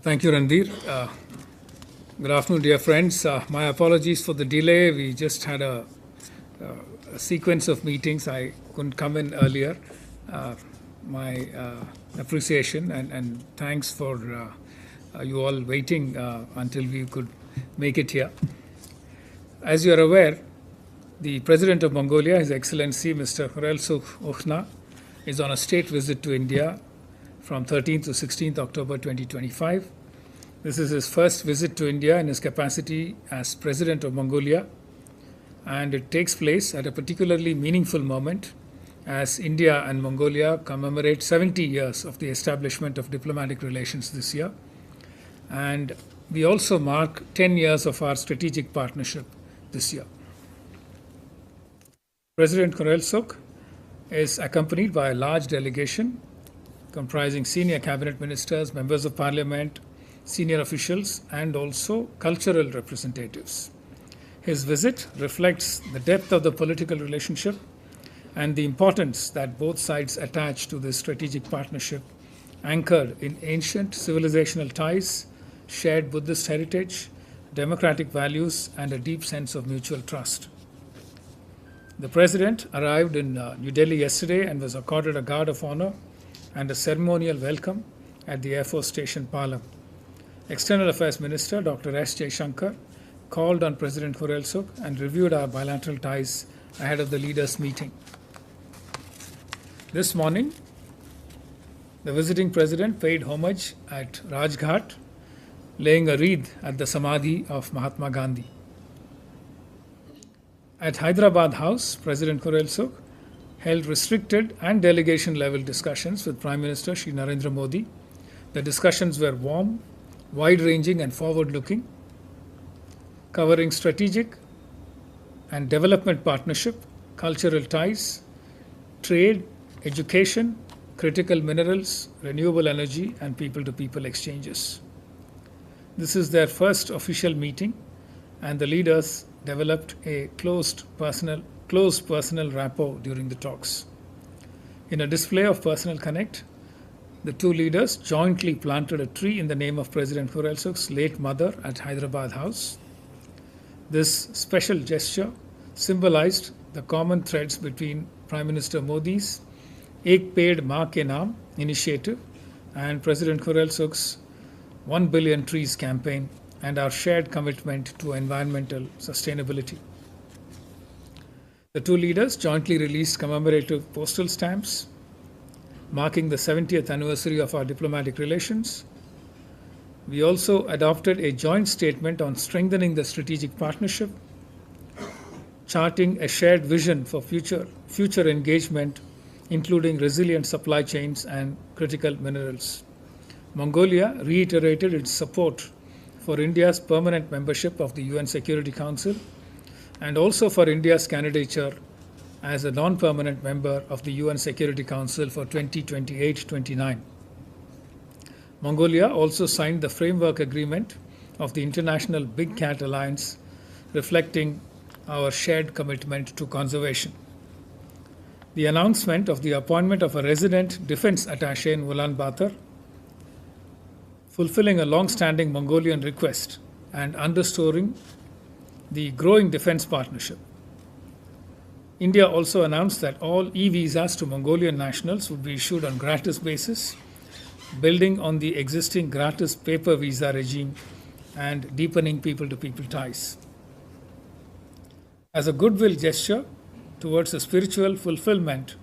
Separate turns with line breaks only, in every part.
Thank you, Ranveer. Good afternoon, dear friends. My apologies for the delay. We just had a sequence of meetings. I couldn't come in earlier. My appreciation and thanks for you all waiting until we could make it here. As you are aware, the President of Mongolia, His Excellency Mr. Khurelsukh Okhna, is on a state visit to India from 13th to 16th October 2025. This is his first visit to India in his capacity as President of Mongolia, and it takes place at a particularly meaningful moment as India and Mongolia commemorate 70 years of the establishment of diplomatic relations this year. And we also mark 10 years of our strategic partnership this year. President Khurelsukh is accompanied by a large delegation comprising senior cabinet ministers, members of parliament, senior officials, and also cultural representatives. His visit reflects the depth of the political relationship and the importance that both sides attach to this strategic partnership, anchored in ancient civilizational ties, shared Buddhist heritage, democratic values, and a deep sense of mutual trust. The President arrived in New Delhi yesterday and was accorded a guard of honor and a ceremonial welcome at the Air Force Station, Palam. External Affairs Minister Dr. S. Jaishankar called on President Khurelsukh and reviewed our bilateral ties ahead of the leaders' meeting. This morning, the visiting President paid homage at Rajghat, laying a wreath at the Samadhi of Mahatma Gandhi. At Hyderabad House, President Khurelsukh held restricted and delegation level discussions with Prime Minister Shri Narendra Modi. The discussions were warm, wide-ranging and forward-looking, covering strategic and development partnership, cultural ties, trade, education, critical minerals, renewable energy, and people-to-people exchanges. This is their first official meeting, and the leaders developed a close personal rapport during the talks. In a display of personal connect, the two leaders jointly planted a tree in the name of President Khurelsukh's late mother at Hyderabad House. This special gesture symbolized the common threads between Prime Minister Modi's Ek Ped Maa Ke Naam initiative and President Khurelsukh's 1 billion trees campaign and our shared commitment to environmental sustainability. The two leaders jointly released commemorative postal stamps marking the 70th anniversary of our diplomatic relations. We also adopted a joint statement on strengthening the strategic partnership, charting a shared vision for future engagement, including resilient supply chains and critical minerals. Mongolia reiterated its support for India's permanent membership of the UN Security Council and also for India's candidature as a non-permanent member of the UN Security Council for 2028-29. Mongolia also signed the framework agreement of the International Big Cat Alliance, reflecting our shared commitment to conservation. The announcement of the appointment of a resident defense attaché in Ulaanbaatar, fulfilling a long-standing Mongolian request and underscoring the growing defense partnership. India also announced that all e-visas to Mongolian nationals would be issued on gratis basis, building on the existing gratis paper visa regime and deepening people-to-people ties. As a goodwill gesture towards the spiritual fulfillment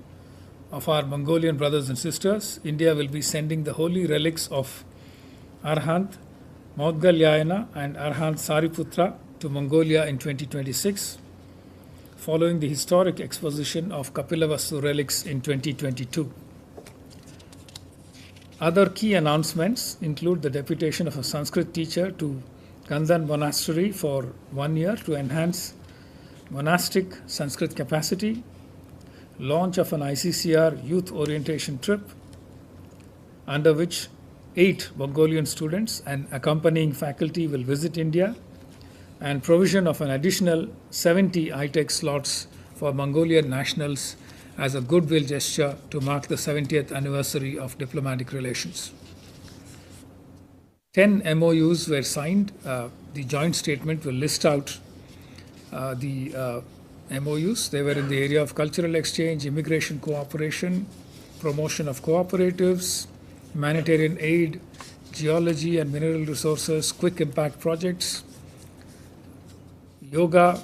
of our Mongolian brothers and sisters, India will be sending the holy relics of Arhant Maudgalyayana and Arhant Sariputra to Mongolia in 2026, following the historic exposition of Kapilavastu relics in 2022. Other key announcements include the deputation of a Sanskrit teacher to Gandhan Monastery for 1 year to enhance monastic Sanskrit capacity, launch of an ICCR youth orientation trip, under which 8 Mongolian students and accompanying faculty will visit India, and provision of an additional 70 ITEC slots for Mongolian nationals as a goodwill gesture to mark the 70th anniversary of diplomatic relations. 10 MOUs were signed. The joint statement will list out the MOUs. They were in the area of cultural exchange, immigration cooperation, promotion of cooperatives, humanitarian aid, geology and mineral resources, quick impact projects, yoga,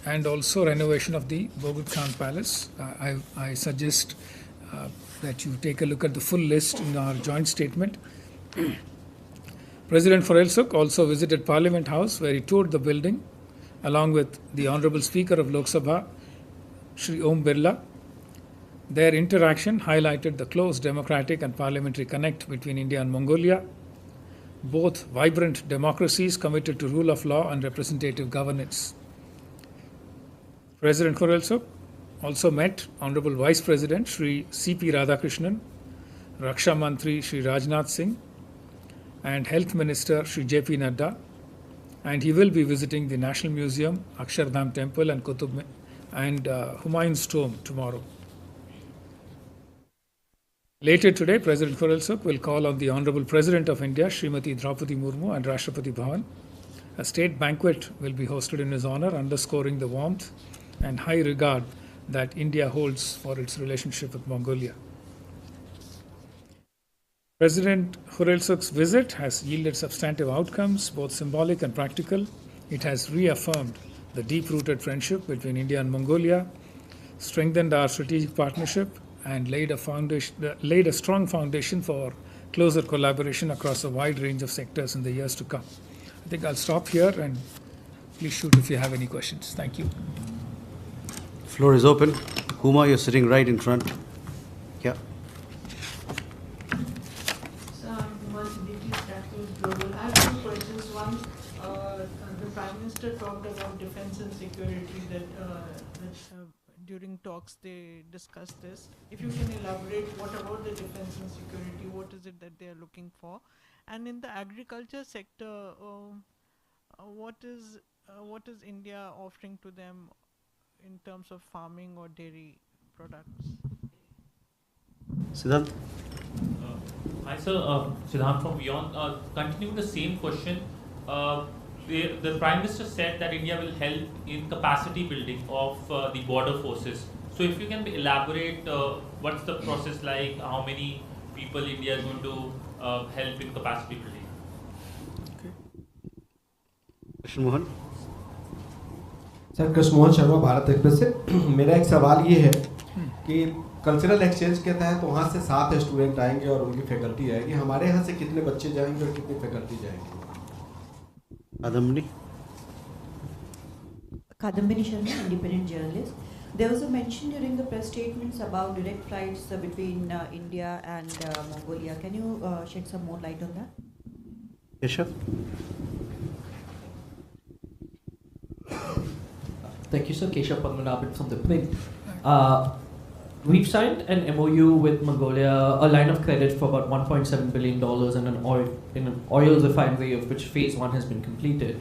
and also renovation of the Bogut Khan Palace. I suggest that you take a look at the full list in our joint statement. President Forelsuk also visited Parliament House, where he toured the building along with the Honorable Speaker of Lok Sabha, Shri Om Birla. Their interaction highlighted the close democratic and parliamentary connect between India and Mongolia, both vibrant democracies committed to rule of law and representative governance. President Khurelsuk also met Honorable Vice President Shri C.P. Radhakrishnan, Raksha Mantri Shri Rajnath Singh, and Health Minister Shri J.P. Nadda, and he will be visiting the National Museum, Akshardham Temple, and Humayun's Tomb tomorrow. Later today, President Khurelsuk will call on the Honorable President of India, Srimati Draupadi Murmu, and Rashtrapati Bhavan. A state banquet will be hosted in his honor, underscoring the warmth and high regard that India holds for its relationship with Mongolia. President Khurelsuk's visit has yielded substantive outcomes, both symbolic and practical. It has reaffirmed the deep-rooted friendship between India and Mongolia, strengthened our strategic partnership, and laid a strong foundation for closer collaboration across a wide range of sectors in the years to come. I think I'll stop here, and please shoot if you have any questions. Thank you.
Floor is open. Huma, you're sitting right in front. Yeah.
So I'm Multimedia Strategies Global. I have two questions. One, the Prime Minister talked about defense and security that during talks they discussed this. If you can elaborate, what about the defense and security? What is it that they are looking for? And in the agriculture sector, what is India offering to them in terms of farming or dairy products?
Siddhant?
Hi sir, Siddhant from Beyond. Continuing the same question, the Prime Minister said that India will help in capacity building of the border forces. So if you can elaborate, what's the process like, how many people India is going to help in capacity building?
Krishna Mohan?
Sir Krishna Mohan Sharma Bharat express से मेरा एक सवाल ये है कि cultural exchange के तहत वहाँ से 7 स्टूडेंट आएंगे और उनकी फैकल्टी आएगी, हमारे यहाँ से कितने बच्चे जाएंगे और कितनी फैकल्टी जाएंगी?
Kadambini Sharma, independent journalist. There was a mention during the press statements about direct flights between India and Mongolia. Can you shed some more light on that?
Keshav?
Thank you, sir. Keshav Padmanabhan from the print. We've signed an MOU with Mongolia, a line of credit for about $1.7 billion in an oil refinery, of which phase 1 has been completed.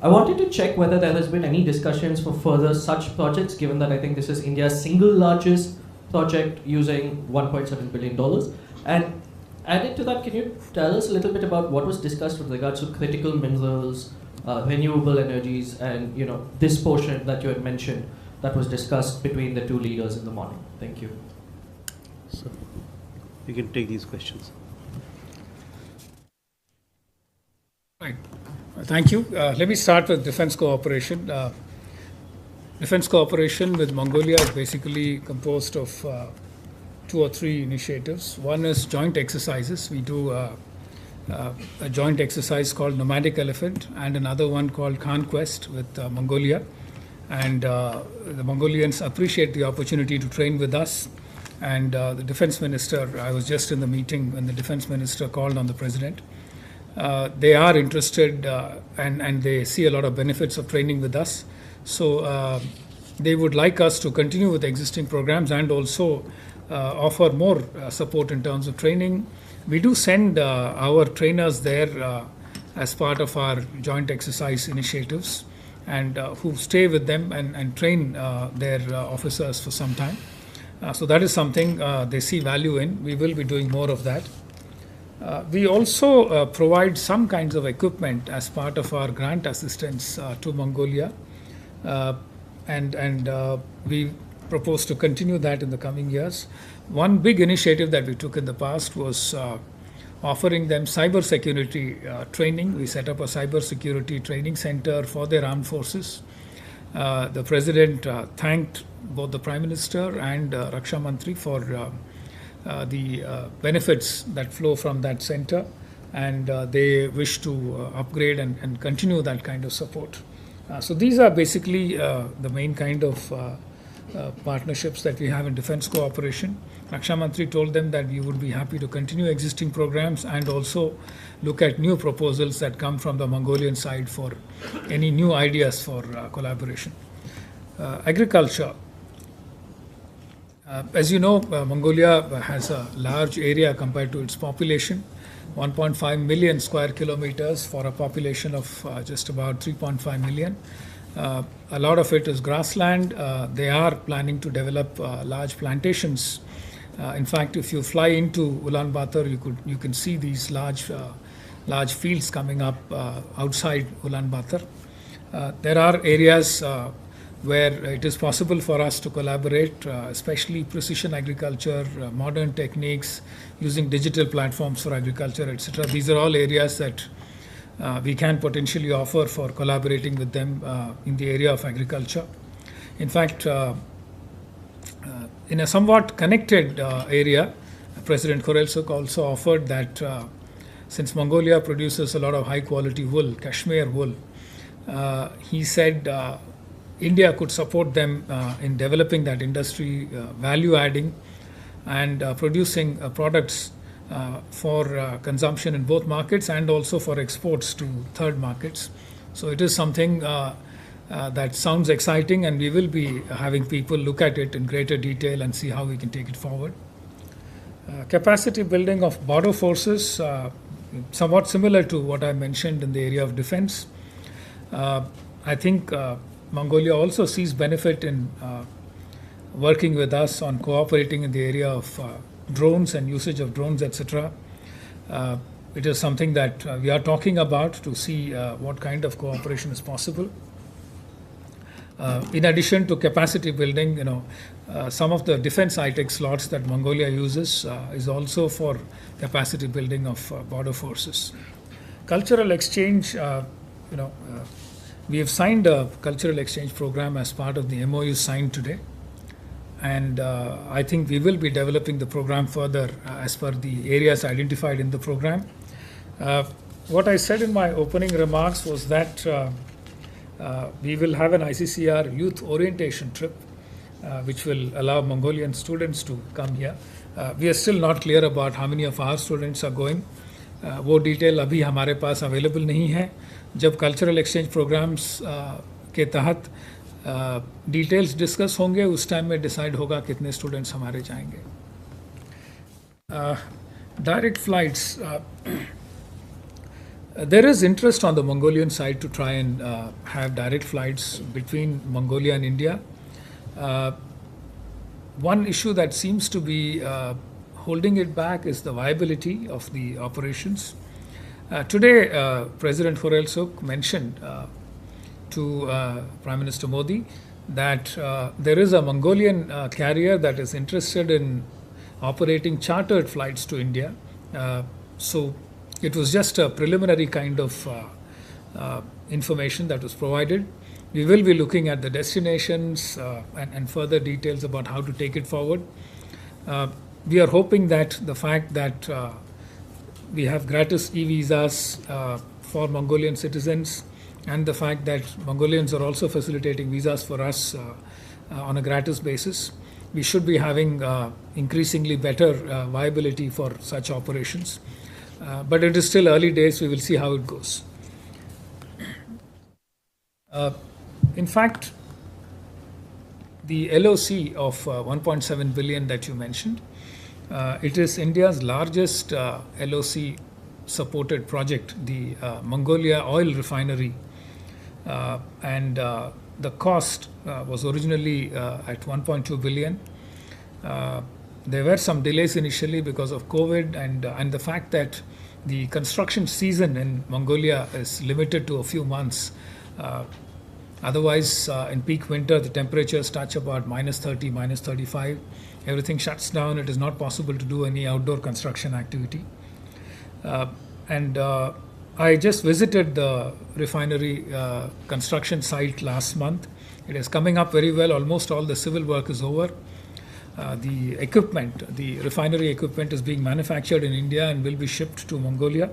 I wanted to check whether there has been any discussions for further such projects, given that I think this is India's single largest project using $1.7 billion. And added to that, can you tell us a little bit about what was discussed with regards to critical minerals, renewable energies, and this portion that you had mentioned that was discussed between the two leaders in the morning? Thank you.
So, you can take these questions.
Right. Thank you. Let me start with defense cooperation. Defense cooperation with Mongolia is basically composed of 2 or 3 initiatives. One is joint exercises. We do a joint exercise called Nomadic Elephant and another one called Conquest with Mongolia. And the Mongolians appreciate the opportunity to train with us. And the defense minister, I was just in the meeting when the defense minister called on the president. They are interested and they see a lot of benefits of training with us. So they would like us to continue with existing programs and also offer more support in terms of training. We do send our trainers there as part of our joint exercise initiatives, and who stay with them and train their officers for some time. So that is something they see value in. We will be doing more of that. We also provide some kinds of equipment as part of our grant assistance to Mongolia, and we propose to continue that in the coming years. One big initiative that we took in the past was offering them cyber security training. We set up a cyber security training center for their armed forces. The President thanked both the Prime Minister and Raksha Mantri for the benefits that flow from that center, and they wish to upgrade and continue that kind of support. So these are basically the main kind of partnerships that we have in defense cooperation. Raksha Mantri told them that we would be happy to continue existing programs and also look at new proposals that come from the Mongolian side for any new ideas for collaboration. Agriculture. As you know, Mongolia has a large area compared to its population, 1.5 million square kilometers for a population of just about 3.5 million. A lot of it is grassland. They are planning to develop large plantations. In fact, if you fly into Ulaanbaatar, you can see these large fields coming up outside Ulaanbaatar. There are areas where it is possible for us to collaborate, especially precision agriculture, modern techniques, using digital platforms for agriculture, etc. These are all areas that we can potentially offer for collaborating with them in the area of agriculture. In fact, in a somewhat connected area, President Khurelsukh also offered that since Mongolia produces a lot of high quality wool, Kashmir wool, he said India could support them in developing that industry, value adding, and producing products for consumption in both markets and also for exports to third markets. So it is something that sounds exciting, and we will be having people look at it in greater detail and see how we can take it forward. Capacity building of border forces, somewhat similar to what I mentioned in the area of defense. I think Mongolia also sees benefit in working with us on cooperating in the area of drones and usage of drones, etc. It is something that we are talking about to see what kind of cooperation is possible. In addition to capacity building, some of the defense high-tech slots that Mongolia uses is also for capacity building of border forces. Cultural exchange, we have signed a cultural exchange program as part of the MOU signed today, and I think we will be developing the program further as per the areas identified in the program. What I said in my opening remarks was that we will have an ICCR youth orientation trip which will allow Mongolian students to come here. We are still not clear about how many of our students are going. वो detail अभी हमारे पास available नहीं है. जब cultural exchange programmes के तहत details discuss होंगे उस टाइम में डिसाइड होगा कितने स्टूडेंट्स हमारे जाएंगे. Direct flights. There is interest on the Mongolian side to try and have direct flights between Mongolia and India. One issue that seems to be holding it back is the viability of the operations. Today, President Khurelsukh mentioned to Prime Minister Modi that there is a Mongolian carrier that is interested in operating chartered flights to India. So it was just a preliminary kind of information that was provided. We will be looking at the destinations and further details about how to take it forward. We are hoping that the fact that we have gratis e-visas for Mongolian citizens and the fact that Mongolians are also facilitating visas for us on a gratis basis, we should be having increasingly better viability for such operations. But it is still early days. We will see how it goes. In fact, the LOC of 1.7 billion that you mentioned, it is India's largest LOC supported project, the Mongolia oil refinery, and the cost was originally at 1.2 billion. there were some delays initially because of COVID and the fact that the construction season in Mongolia is limited to a few months. Otherwise, in peak winter, the temperatures touch about -30, -35. Everything shuts down. It is not possible to do any outdoor construction activity. I just visited the refinery construction site last month. It is coming up very well. Almost all the civil work is over. The equipment, the refinery equipment, is being manufactured in India and will be shipped to Mongolia.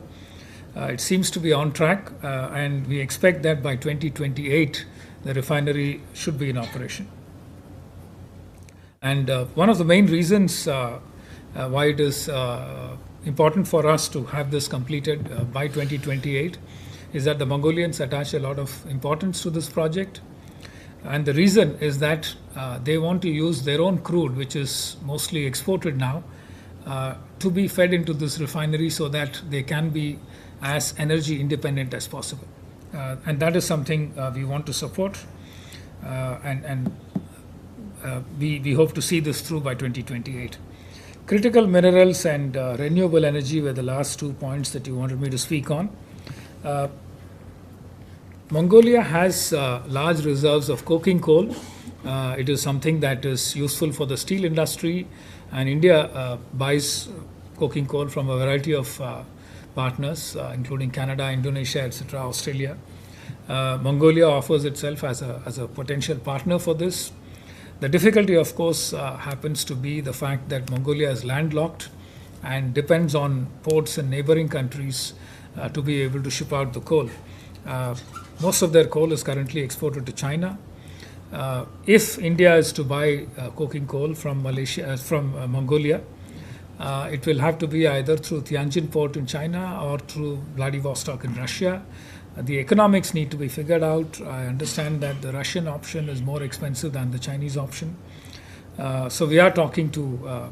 It seems to be on track, and we expect that by 2028 the refinery should be in operation. And one of the main reasons why it is important for us to have this completed by 2028 is that the Mongolians attach a lot of importance to this project. And the reason is that they want to use their own crude, which is mostly exported now, to be fed into this refinery so that they can be as energy independent as possible. And that is something we want to support. We hope to see this through by 2028. Critical minerals and renewable energy were the last 2 points that you wanted me to speak on. Mongolia has large reserves of coking coal. It is something that is useful for the steel industry, and India buys coking coal from a variety of partners, including Canada, Indonesia, etc., Australia. Mongolia offers itself as a potential partner for this. The difficulty, of course, happens to be the fact that Mongolia is landlocked and depends on ports in neighboring countries to be able to ship out the coal. Most of their coal is currently exported to China. If India is to buy coking coal from Mongolia, it will have to be either through Tianjin port in China or through Vladivostok in Russia. The economics need to be figured out. I understand that the Russian option is more expensive than the Chinese option. So we are talking to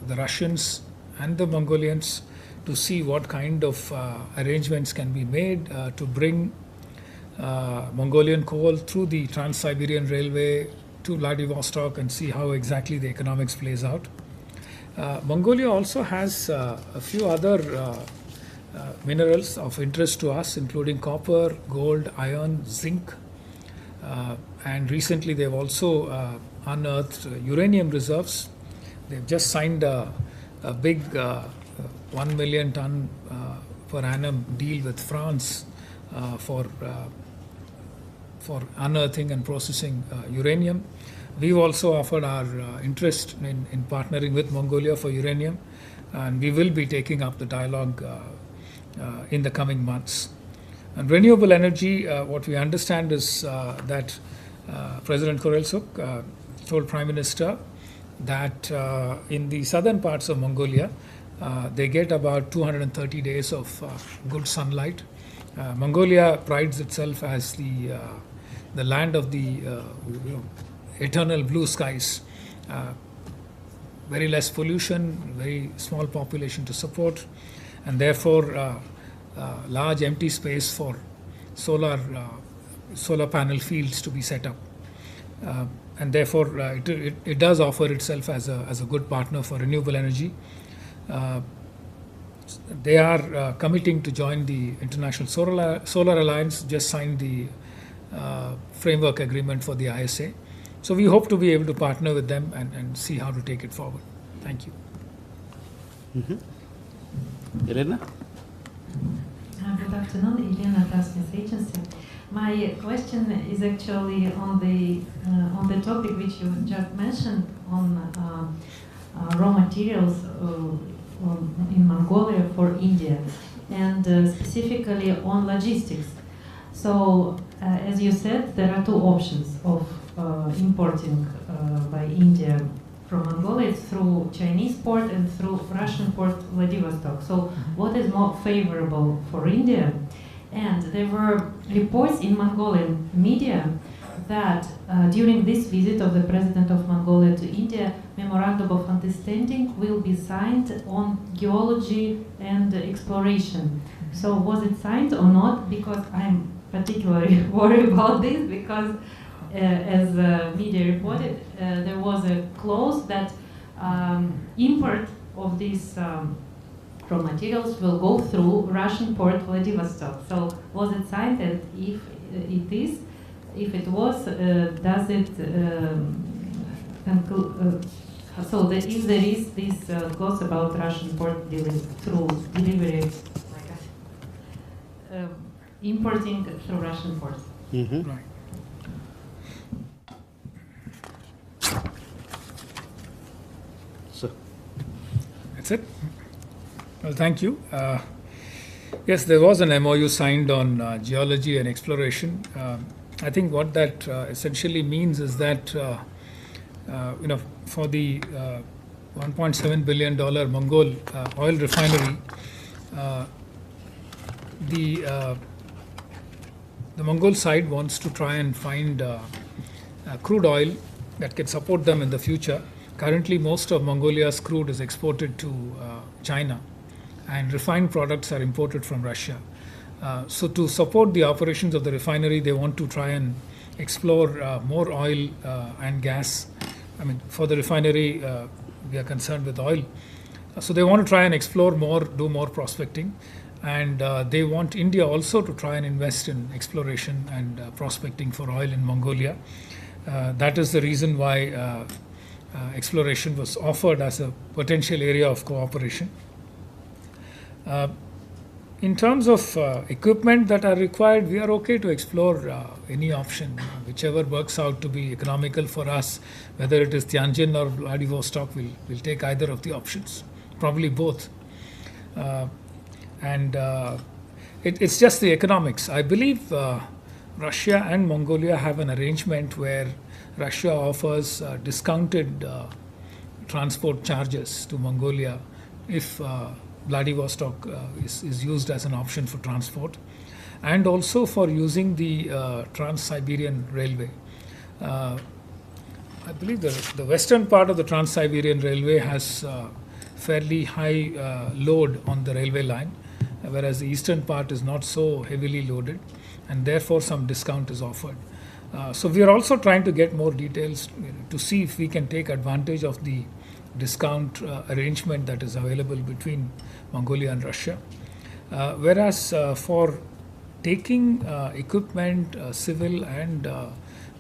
the Russians and the Mongolians to see what kind of arrangements can be made to bring Mongolian coal through the Trans-Siberian Railway to Vladivostok and see how exactly the economics plays out. Mongolia also has a few other minerals of interest to us, including copper, gold, iron, zinc, and recently they've also unearthed uranium reserves. They've just signed a big 1 million ton per annum deal with France for unearthing and processing uranium. We've also offered our interest in partnering with Mongolia for uranium, and we will be taking up the dialogue in the coming months. And renewable energy, what we understand is that President Khurelsukh told Prime Minister that in the southern parts of Mongolia, they get about 230 days of good sunlight. Mongolia prides itself as the land of the eternal blue skies. Very less pollution, very small population to support, and therefore large empty space for solar panel fields to be set up. And therefore it does offer itself as a good partner for renewable energy. They are committing to join the International Solar Alliance, just signed the framework agreement for the ISA. So we hope to be able to partner with them and see how to take it forward. Thank you.
Elena?
Good afternoon, Elena Taskin's agency. My question is actually on the topic which you just mentioned on raw materials in Mongolia for India, and specifically on logistics. So, as you said, there are two options of importing by India from Mongolia. It's through Chinese port and through Russian port Vladivostok. So, what is more favorable for India? And there were reports in Mongolian media that during this visit of the President of Mongolia to India, memorandum of understanding will be signed on geology and exploration. So was it signed or not? Because I'm particularly worried about this, because as media reported, there was a clause that import of these raw materials will go through Russian port Vladivostok. So was it signed, and if it is, if it was, does it so that if there is this clause about Russian port through delivery, importing through Russian ports?
Right.
So,
That's it. Well, thank you. Yes, there was an MOU signed on geology and exploration. I think what that essentially means is that for the $1.7 billion Mongol oil refinery, the Mongol side wants to try and find crude oil that can support them in the future. Currently, most of Mongolia's crude is exported to China, and refined products are imported from Russia. So to support the operations of the refinery, they want to try and explore more oil and gas. I mean, for the refinery, we are concerned with oil. So they want to try and explore more, do more prospecting. And they want India also to try and invest in exploration and prospecting for oil in Mongolia. That is the reason why exploration was offered as a potential area of cooperation. In terms of equipment that are required, we are okay to explore any option, whichever works out to be economical for us. Whether it is Tianjin or Vladivostok, we'll take either of the options, probably both. It's just the economics. I believe Russia and Mongolia have an arrangement where Russia offers discounted transport charges to Mongolia if Vladivostok is used as an option for transport, and also for using the Trans-Siberian Railway. I believe the western part of the Trans-Siberian Railway has fairly high load on the railway line, whereas the eastern part is not so heavily loaded, and therefore some discount is offered. So we are also trying to get more details to see if we can take advantage of the discount arrangement that is available between Mongolia and Russia. Whereas for taking equipment, civil and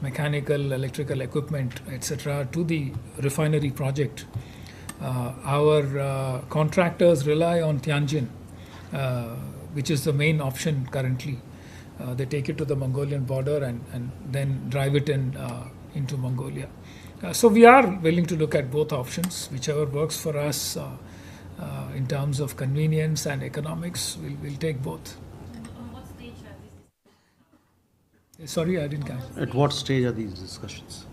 mechanical, electrical equipment, etc., to the refinery project, our contractors rely on Tianjin, which is the main option currently. They take it to the Mongolian border and then drive it into Mongolia. So we are willing to look at both options, whichever works for us in terms of convenience and economics. We'll take both.
On what stage are these?
Sorry, I didn't catch.
at what stage are these discussions?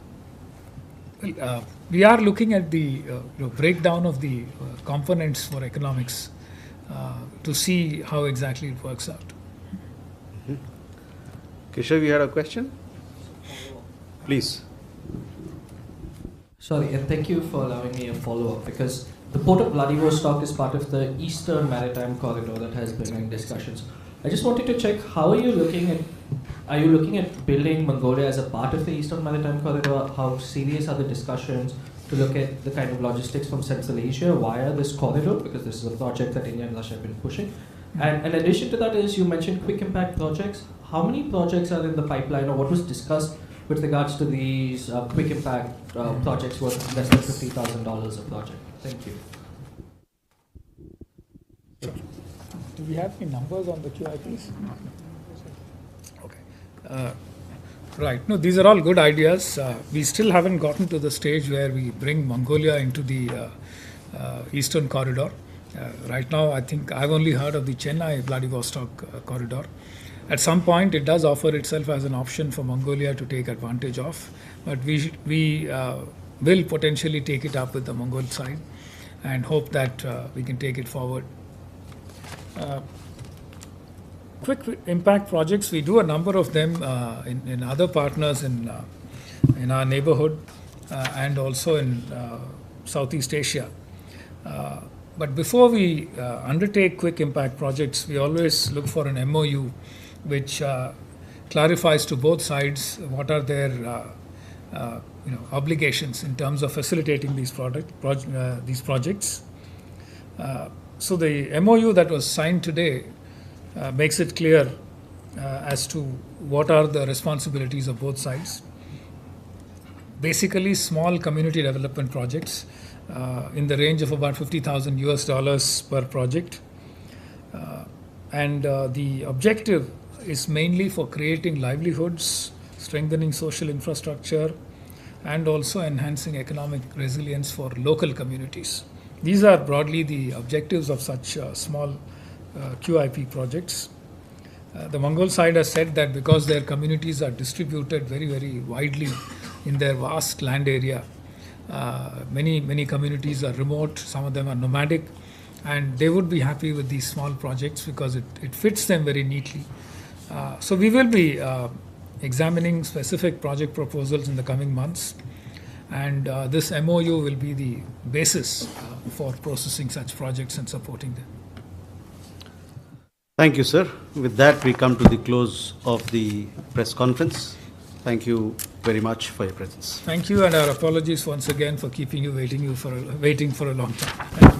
Well, we are looking at the breakdown of the components for economics to see how exactly it works out.
Keshav, you had a question? Please.
Sorry, and thank you for allowing me a follow-up, because the port of Vladivostok is part of the Eastern Maritime Corridor that has been in discussions. I just wanted to check, how are you looking at building Mongolia as a part of the Eastern Maritime Corridor? How serious are the discussions to look at the kind of logistics from Central Asia via this corridor? Because this is a project that India and Russia have been pushing. And in addition to that is, you mentioned quick impact projects. How many projects are in the pipeline, or what was discussed with regards to these quick impact projects worth less than $50,000 a project? Thank you.
Do we have any numbers on the QIPs? Okay. Right. No, these are all good ideas. We still haven't gotten to the stage where we bring Mongolia into the Eastern Corridor. Right now, I think I've only heard of the Chennai-Vladivostok corridor. At some point, it does offer itself as an option for Mongolia to take advantage of, but we will potentially take it up with the Mongol side and hope that we can take it forward. Quick impact projects, we do a number of them in other partners in our neighborhood and also in Southeast Asia. But before we undertake quick impact projects, we always look for an MOU which clarifies to both sides what are their obligations in terms of facilitating these projects. So the MOU that was signed today makes it clear as to what are the responsibilities of both sides. Basically, small community development projects in the range of about $50,000 per project. And the objective is mainly for creating livelihoods, strengthening social infrastructure, and also enhancing economic resilience for local communities. These are broadly the objectives of such small QIP projects. The Mongol side has said that because their communities are distributed very, very widely in their vast land area, many communities are remote, some of them are nomadic, and they would be happy with these small projects because it fits them very neatly. So we will be examining specific project proposals in the coming months, and this MOU will be the basis for processing such projects and supporting them.
Thank you, sir. With that, we come to the close of the press conference. Thank you very much for your presence.
Thank you, and our apologies once again for keeping you waiting for a long time. Thank you.